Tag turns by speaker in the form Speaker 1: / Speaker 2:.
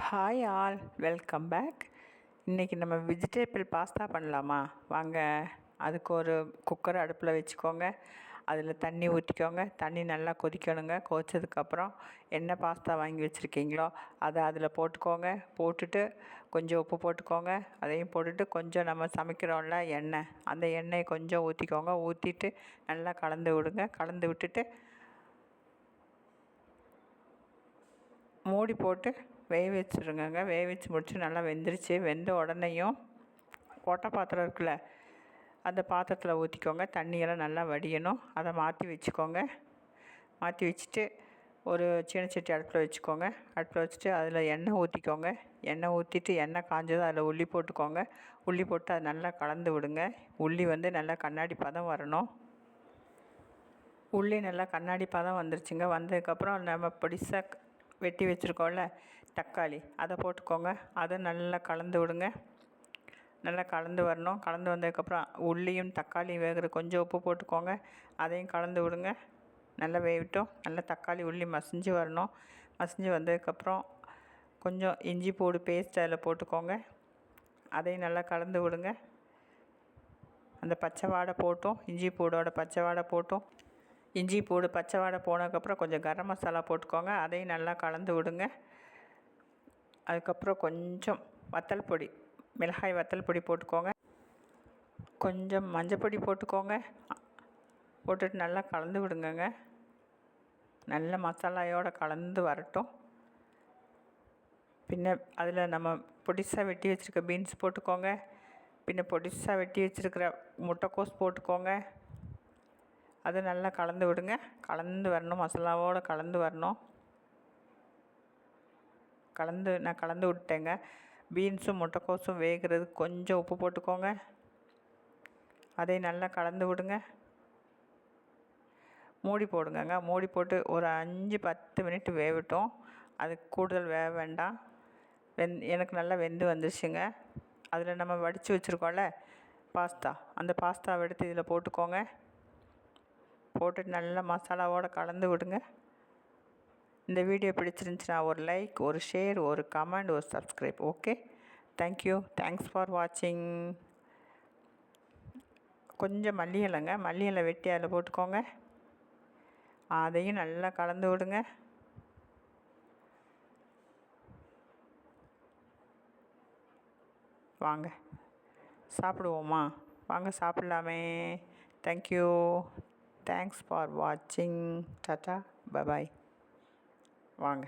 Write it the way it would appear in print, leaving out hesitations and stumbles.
Speaker 1: Hi all, welcome back. இன்றைக்கி நம்ம vegetable pasta பண்ணலாமா? வாங்க. அதுக்கு ஒரு குக்கர் அடுப்பில் வச்சுக்கோங்க. அதில் தண்ணி ஊற்றிக்கோங்க. தண்ணி நல்லா கொதிக்கணுங்க. கொதிச்சதுக்கப்புறம் என்ன பாஸ்தா வாங்கி வச்சுருக்கீங்களோ அதை அதில் போட்டுக்கோங்க. போட்டுட்டு கொஞ்சம் உப்பு போட்டுக்கோங்க. அதையும் போட்டுட்டு கொஞ்சம் நம்ம சமைக்கிறோம்ல எண்ணெய், அந்த எண்ணெயை கொஞ்சம் ஊற்றிக்கோங்க. ஊற்றிட்டு நல்லா கலந்து விடுங்க. கலந்து விட்டுட்டு மூடி போட்டு வேக வச்சுருங்கங்க. வேக வச்சு முடிச்சு நல்லா வெந்துருச்சு. வெந்த உடனேயும் ஓட்டை பாத்திரம் இருக்குல்ல, அந்த பாத்திரத்தில் ஊற்றிக்கோங்க. தண்ணியெல்லாம் நல்லா வடியணும். அதை மாற்றி வச்சுக்கோங்க. மாற்றி வச்சுட்டு ஒரு சீனச்சட்டி அடுப்பில் வச்சுக்கோங்க. அடுப்பில் வச்சுட்டு அதில் எண்ணெய் ஊற்றிக்கோங்க. எண்ணெய் ஊற்றிட்டு எண்ணெய் காஞ்சதும் அதில் உள்ளி போட்டுக்கோங்க. உள்ளி போட்டு அதை நல்லா கலந்து விடுங்க. உள்ளி நல்லா கண்ணாடி பதம் வரணும். உள்ளி நல்லா கண்ணாடி பதம் வந்துருச்சுங்க. வந்ததுக்கப்புறம் நம்ம பொடிசாக வெட்டி வச்சுருக்கோம்ல தக்காளி, அதை போட்டுக்கோங்க. அதை நல்லா கலந்து விடுங்க. நல்லா கலந்து வரணும். கலந்து வந்ததுக்கப்புறம் உள்ளியும் தக்காளியும் வேகிற கொஞ்சம் உப்பு போட்டுக்கோங்க. அதையும் கலந்து விடுங்க. நல்லா வேகட்டும். நல்லா தக்காளி உள்ளி மசிஞ்சு வரணும். மசிஞ்சு வந்ததுக்கப்புறம் கொஞ்சம் இஞ்சி பூண்டு பேஸ்ட் அதில் போட்டுக்கோங்க. அதையும் நல்லா கலந்து விடுங்க. அந்த பச்சை வாடை போட்டும், இஞ்சி பூடோட பச்சை வாடை போட்டும், இஞ்சி பூடு பச்சை வாடை போனதுக்கப்புறம் கொஞ்சம் கரம் மசாலா போட்டுக்கோங்க. அதையும் நல்லா கலந்து விடுங்க. அதுக்கப்புறம் கொஞ்சம் வத்தல் பொடி, மிளகாய் வத்தல் பொடி போட்டுக்கோங்க. கொஞ்சம் மஞ்சப்பொடி போட்டுக்கோங்க. போட்டுட்டு நல்லா கலந்து விடுங்கங்க. நல்ல மசாலாயோடு கலந்து வரட்டும். பின்ன அதில் நம்ம பொடிசாக வெட்டி வச்சுருக்க பீன்ஸ் போட்டுக்கோங்க. பின்ன பொடிசாக வெட்டி வச்சுருக்கிற முட்டைக்கோஸ் போட்டுக்கோங்க. அது நல்லா கலந்து விடுங்க. கலந்து வரணும். மசாலாவோடு கலந்து வரணும். நான் கலந்து விட்டேங்க. பீன்ஸும் முட்டைக்கோஸும் வேகிறதுக்கு கொஞ்சம் உப்பு போட்டுக்கோங்க. அதை நல்லா கலந்து விடுங்க. மூடி போடுங்கங்க. மூடி போட்டு ஒரு 5-10 மினிட் வேகட்டும். அதுக்கு கூடுதல் வேக வேண்டாம். எனக்கு நல்லா வெந்து வந்துருச்சுங்க. அதில் நம்ம வடித்து வச்சுருக்கோம்ல பாஸ்தா, அந்த பாஸ்தாவை எடுத்து இதில் போட்டுக்கோங்க. போட்டுட்டு நல்லா மசாலாவோடு கலந்து விடுங்க. இந்த வீடியோ பிடிச்சிருந்துச்சுன்னா ஒரு லைக், ஒரு ஷேர், ஒரு கமெண்ட், ஒரு subscribe. Okay, thank you. Thanks for வாட்சிங். கொஞ்சம் மல்லி இலை வெட்டி அதில் போட்டுக்கோங்க. அதையும் நல்லா கலந்து விடுங்க. வாங்க சாப்பிடுவோமா? வாங்க சாப்பிட்லாமே. தேங்க்யூ. தேங்க்ஸ் ஃபார் வாட்சிங். Tata, bye bye. வாங்க.